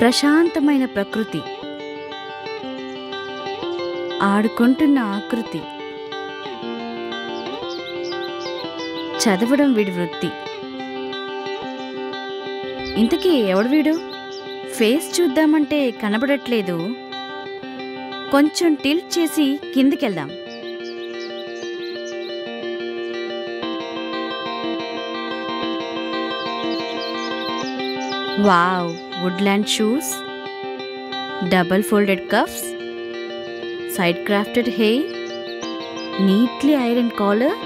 ప్రశాంతమైన ప్రకృతి, ఆడుకుంటున్న ఆకృతి, చదవడం వీడి వృత్తి. ఇంతకీ ఎవడు వీడు? ఫేస్ చూద్దామంటే కనబడట్లేదు. కొంచెం టిల్ట్ చేసి కిందికెళ్దాం. Wow! Woodland shoes, double folded cuffs, side crafted hair, neatly iron collar,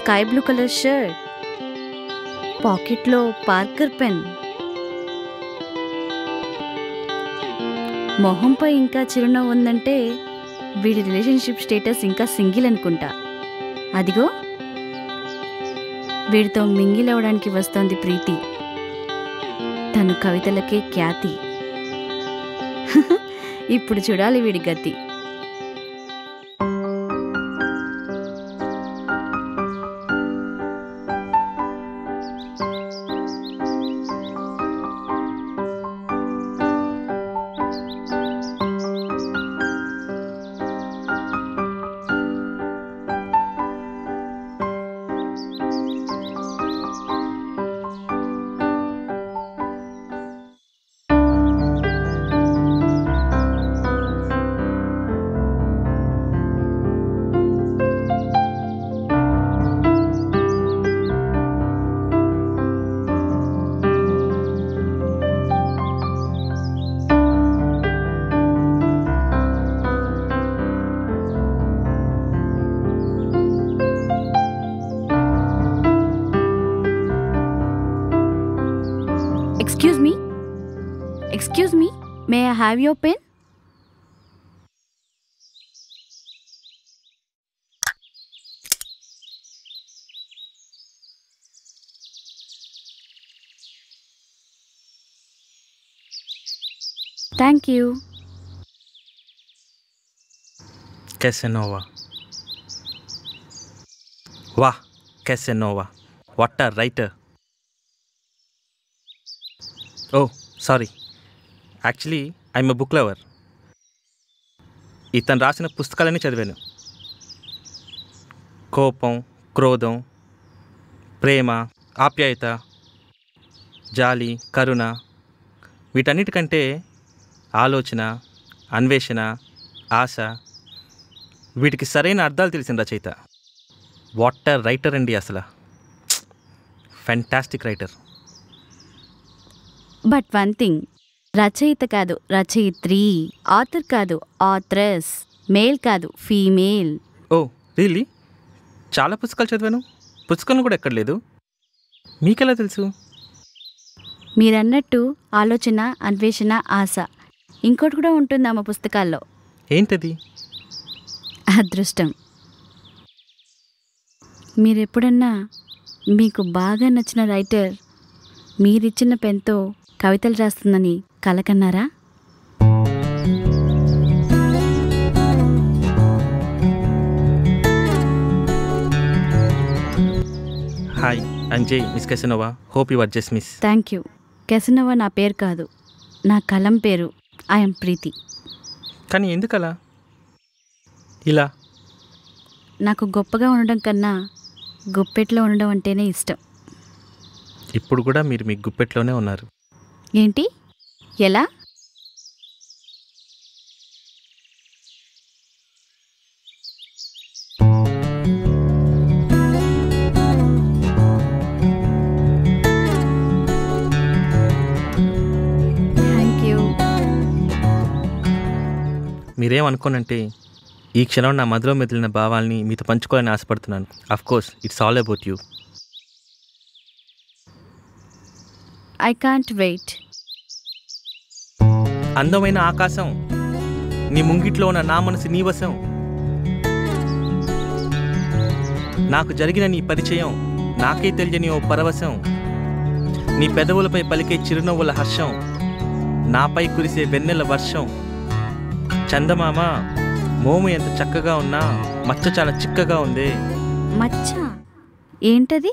sky blue colour shirt, పాకెట్లో పార్కర్ పెన్. మొహంపై ఇంకా చిరునవ్వు ఉందంటే వీడి రిలేషన్షిప్ స్టేటస్ ఇంకా సింగిల్ అనుకుంటా. అదిగో వీడితో మింగిల్ అవడానికి వస్తోంది ప్రీతి. తను కవితలకే ఖ్యాతి. ఇప్పుడు చూడాలి వీడి గతి. Excuse me, may I have your pen? Thank you. Casanova. Wow, Casanova. What a writer. Oh, sorry. Actually I'm a book lover. ఇతను రాసిన పుస్తకాలన్నీ చదివాను. కోపం, క్రోధం, ప్రేమ, ఆప్యాయత, జాలి, కరుణ, వీటన్నిటికంటే ఆలోచన, అన్వేషణ, ఆశ, వీటికి సరైన అర్థాలు తెలిసిన రచయిత. వాట్ ఎ రైటర్ అండి అసలు. Fantastic writer. But one thing, రచయిత కాదు రచయిత్రి, ఆథర్ కాదు ఆథ్రెస్, మేల్ కాదు ఫీమేల్. ఓ రియల్లీ? చాలా పుస్తకాలు చదివాను. పుస్తకంలో కూడా ఎక్కడ లేదు. మీకెలా తెలుసు? మీరన్నట్టు ఆలోచన, అన్వేషణ, ఆశ, ఇంకోటి కూడా ఉంటుంది ఆమె పుస్తకాల్లో. ఏంటది? అదృష్టం. మీరెప్పుడన్నా మీకు బాగా నచ్చిన రైటర్ మీరిచ్చిన పెన్తో కవితలు రాస్తుందని కలకన్నారా? Hi, I'm Jai, miss Casanova. Hope you are just miss. Thank you. Casanova నా పేరు కాదు, నా కలం పేరు. ఐఎమ్ ప్రీతి. కానీ ఎందుకలా ఇలా? నాకు గొప్పగా ఉండడం కన్నా గుప్పెట్లో ఉండడం అంటేనే ఇష్టం. ఇప్పుడు కూడా మీరు మీ గుప్పెట్లోనే ఉన్నారు. ఏంటి? ఎలా? Thank you. మీరేమనుకోనంటే ఈ క్షణం నా మదిలో మెదిలిన భావాల్ని మీతో పంచుకోవాలని ఆశపడుతున్నాను. Of course it's all about you. I can't wait. అందమైన ఆకాశం, నీ ముంగిట్లో ఉన్న నా మనసు నీ వశం. నాకు జరిగిన నీ పరిచయం నాకే తెలియని ఓ పరవశం. నీ పెదవులపై పలికే చిరునవ్వుల హర్షం, నాపై కురిసే వెన్నెల వర్షం. చందమామ మోము ఎంత చక్కగా ఉన్నా మచ్చ చాలా చిక్కగా ఉంది. మచ్చ ఏంటది?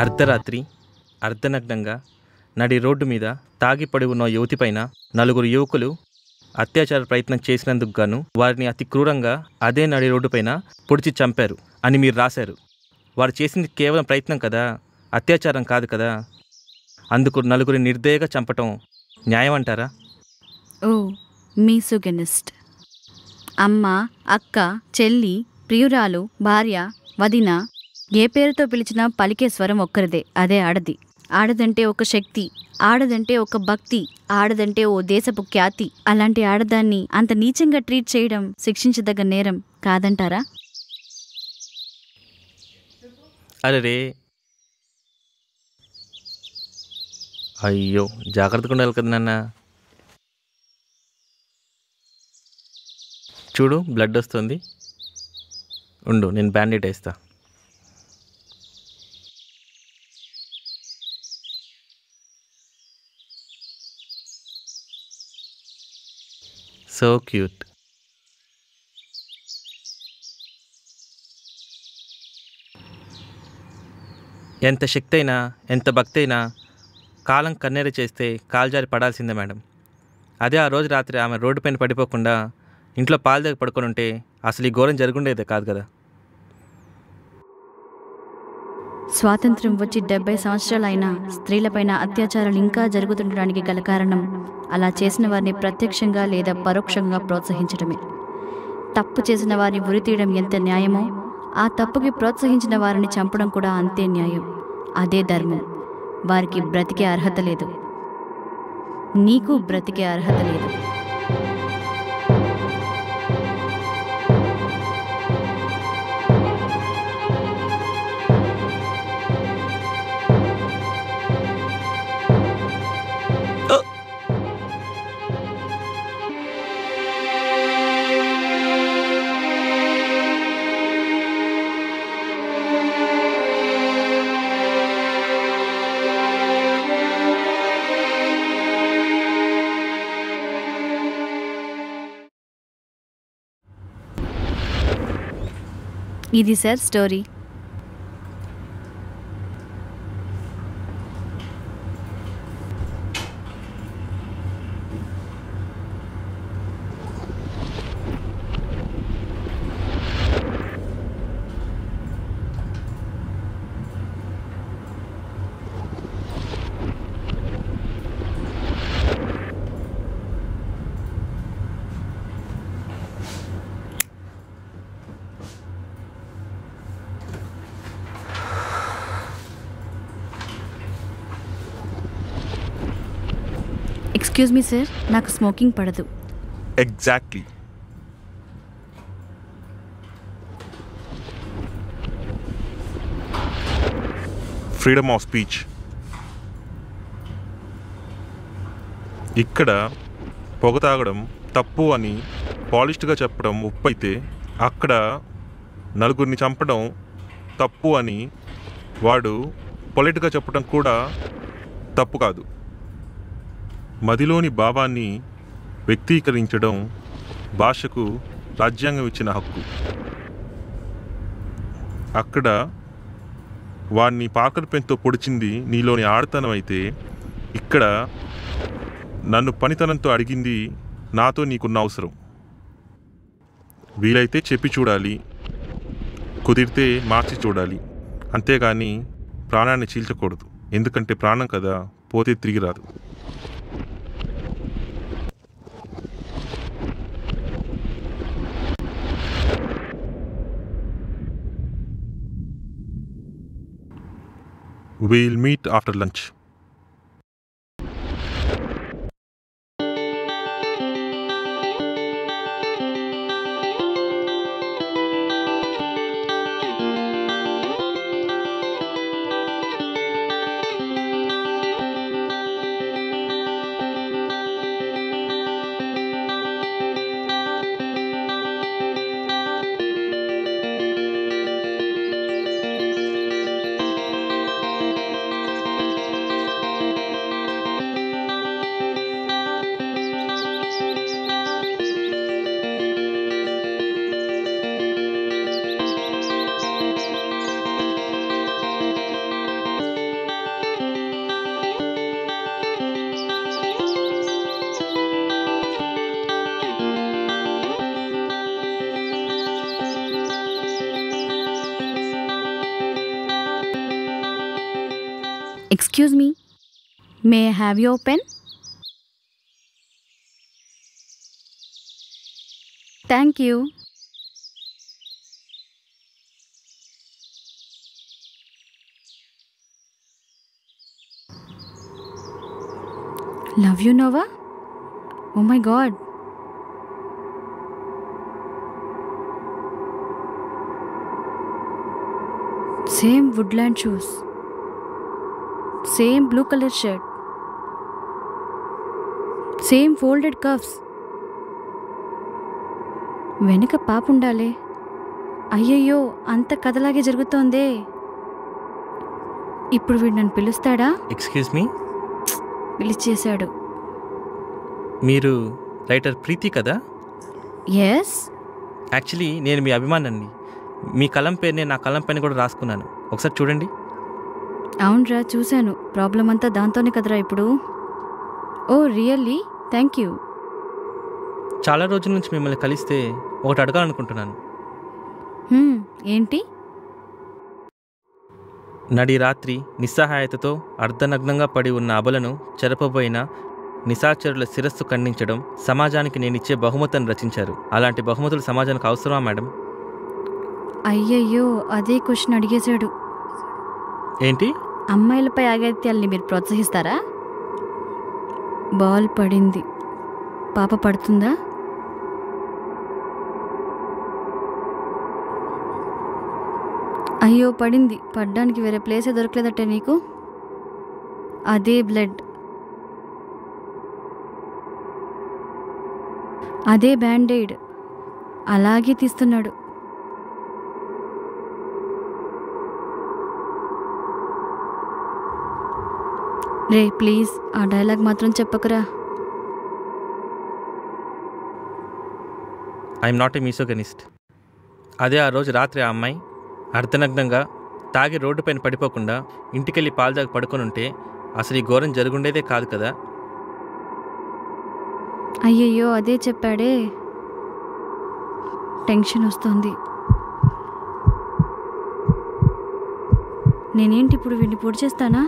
అర్ధరాత్రి అర్ధనగ్నంగా నడి రోడ్డు మీద తాగి పడి ఉన్న యువతిపైన 4 యువకులు అత్యాచార ప్రయత్నం చేసినందుకు గాను వారిని అతి క్రూరంగా అదే నడి రోడ్డుపైన పొడిచి చంపారు అని మీరు రాశారు. వారు చేసింది కేవలం ప్రయత్నం కదా, అత్యాచారం కాదు కదా. అందుకు 4 నిర్దయగా చంపటం న్యాయం అంటారా? ఓ మీసోగినిస్ట్. అమ్మ, అక్క, చెల్లి, ప్రియురాలు, భార్య, వదిన ఏ పేరుతో పిలిచినా పలికే స్వరం ఒక్కరిదే, అదే ఆడది. ఆడదంటే ఒక శక్తి, ఆడదంటే ఒక భక్తి, ఆడదంటే ఓ దేశపు ఖ్యాతి. అలాంటి ఆడదాన్ని అంత నీచంగా ట్రీట్ చేయడం శిక్షించదగ్గ నేరం కాదంటారా? అరే అయ్యో, జాగ్రత్తగా ఉండాలి కదా నాన్న. చూడు, బ్లడ్ వస్తుంది. ఉండు, నేను బ్యాండేడ్ వేస్తా. So cute. ఎంత శక్తి అయినా, ఎంత భక్తి అయినా కాలం కన్నెర చేస్తే కాల్జారి పడాల్సిందే మేడం. అదే ఆ రోజు రాత్రి ఆమె రోడ్డు పైన పడిపోకుండా ఇంట్లో పాలు దగ్గర పడుకొని ఉంటే అసలు ఈ ఘోరం జరుగుండేదే కాదు కదా. స్వాతంత్ర్యం వచ్చి 70 సంవత్సరాలైనా స్త్రీలపైన అత్యాచారాలు ఇంకా జరుగుతుండడానికి గల కారణం అలా చేసిన వారిని ప్రత్యక్షంగా లేదా పరోక్షంగా ప్రోత్సహించడమే. తప్పు చేసిన వారిని ఉరితీయడం ఎంత న్యాయమో, ఆ తప్పుకి ప్రోత్సహించిన వారిని చంపడం కూడా అంతే న్యాయం. అదే ధర్మం. వారికి బ్రతికే అర్హత లేదు, నీకు బ్రతికే అర్హత లేదు. ఇది sir story. Excuse me sir, నాకు స్మోకింగ్ పడదు. ఎగ్జాక్ట్లీ. Freedom of speech. ఇక్కడ పొగ తాగడం తప్పు అని పాలిష్డ్గా చెప్పడం ఉప్పు అయితే, అక్కడ 4 చంపడం తప్పు అని వాడు పొలైట్గా చెప్పడం కూడా తప్పు కాదు. మదిలోని భావాన్ని వ్యక్తీకరించడం భాషకు రాజ్యాంగం ఇచ్చిన హక్కు. అక్కడ వాడిని పాకర్ పెన్తో పొడిచింది నీలోని ఆడతనం అయితే, ఇక్కడ నన్ను పనితనంతో అడిగింది నాతో నీకున్న అవసరం. వీలైతే చెప్పి చూడాలి, కుదిరితే మార్చి చూడాలి, అంతేగాని ప్రాణాన్ని చీల్చకూడదు. ఎందుకంటే ప్రాణం కదా, పోతే తిరిగి రాదు. We'll meet after lunch. Excuse me, may I have your pen? Thank you. Love you Nova. Oh my God. Same Woodland shoes, same blue colour shirt, same folded cuffs. వెనుక పాప ఉండాలే. అయ్యయ్యో, అంత కథలాగే జరుగుతోందే. ఇప్పుడు వీడు నన్ను పిలుస్తాడా? Excuse me, పిలిచేశాడు. మీరు writer ప్రీతి కదా? ఎస్. యాక్చువల్లీ నేను మీ అభిమానాన్ని. మీ కలం పేరునే నా కలం పైన కూడా రాసుకున్నాను, ఒకసారి చూడండి. అవునరా, చూశాను. ప్రాబ్లం అంతా దాంతోనే కదరా ఇప్పుడు. ఓ రియల్లీ? Thank you. చాలా రోజుల నుంచి మిమ్మల్ని కలిస్తే ఒకటి అడగాలనుకుంటున్నాను. ఏంటి? నడి రాత్రి నిస్సహాయతతో అర్ధనగ్నంగా పడి ఉన్న అబలను చెరపబోయిన నిశాచరుల శిరస్సు ఖండించడం సమాజానికి నేనిచ్చే బహుమతిని రచించారు. అలాంటి బహుమతులు సమాజానికి అవసరమా మేడం? అయ్యయ్యో, అదే క్వశ్చన్ అడిగేశాడు. ఏంటి? అమ్మాయిలపై అగత్యాల్ని మీరు ప్రోత్సహిస్తారా? బాల్ పడింది. పాప పడుతుందా? అయ్యో పడింది. పడ్డానికి వేరే ప్లేసే దొరకలేదట్టే నీకు. అదే బ్లడ్, అదే బ్యాండేడ్, అలాగే తీస్తున్నాడు. రే ప్లీజ్ ఆ డైలాగ్ మాత్రం చెప్పకురా. I'm not a మిసోగనిస్ట్. అదే ఆ రోజు రాత్రి ఆ అమ్మాయి అర్ధనగ్నంగా తాగి రోడ్డు పైన పడిపోకుండా ఇంటికెళ్ళి పాలు పడుకొని ఉంటే అసలు ఈ ఘోరం జరుగుండేదే కాదు కదా. అయ్యయ్యో, అదే చెప్పాడే. టెన్షన్ వస్తుంది. నేనేంటి ఇప్పుడు వీడిని పొడి చేస్తానా?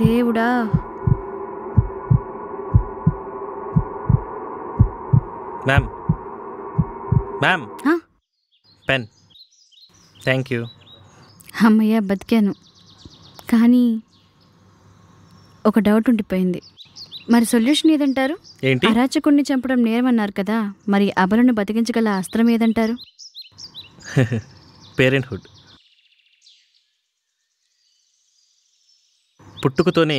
దేవుడా. Ma'am, ma'am, pen. Thank you. అమ్మయ్య, బతికాను. కానీ ఒక డౌట్ ఉండిపోయింది. మరి సొల్యూషన్ ఏదంటారు? ఏంటి? అరాచకుడిని చంపడం నేరమన్నారు కదా, మరి అబలను బతికించగల అస్త్రం ఏదంటారు? పేరెంట్హుడ్. పుట్టుకతోనే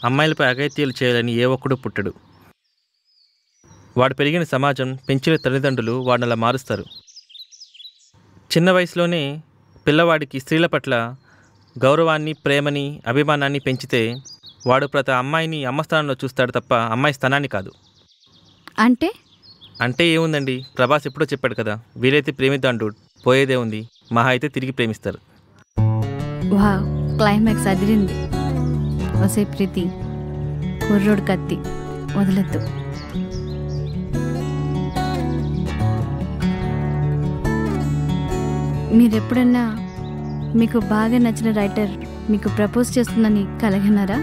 అమ్మాయిలపై అఘాయిత్యాలు చేయాలని ఏ ఒక్కడూ పుట్టడు. వాడు పెరిగిన సమాజం, పెంచిన తల్లిదండ్రులు వాడిని అలా మారుస్తారు. చిన్న వయసులోనే పిల్లవాడికి స్త్రీల పట్ల గౌరవాన్ని, ప్రేమని, అభిమానాన్ని పెంచితే వాడు ప్రతి అమ్మాయిని అమ్మ స్థానంలో చూస్తాడు తప్ప అమ్మాయి స్థానాన్ని కాదు. అంటే ఏముందండి, ప్రభాస్ ఎప్పుడో చెప్పాడు కదా, వీలైతే ప్రేమిద్దాం డూడ్, పోయేదే ఉంది, మహా అయితే తిరిగి ప్రేమిస్తారు. వావ్, క్లైమాక్స్ అదిరింది. వసే ప్రీతి, కుర్రోడు కత్తి వదలద్దు. మీరెప్పుడన్నా మీకు బాగా నచ్చిన రైటర్ మీకు ప్రపోజ్ చేస్తుందని కలగన్నారా?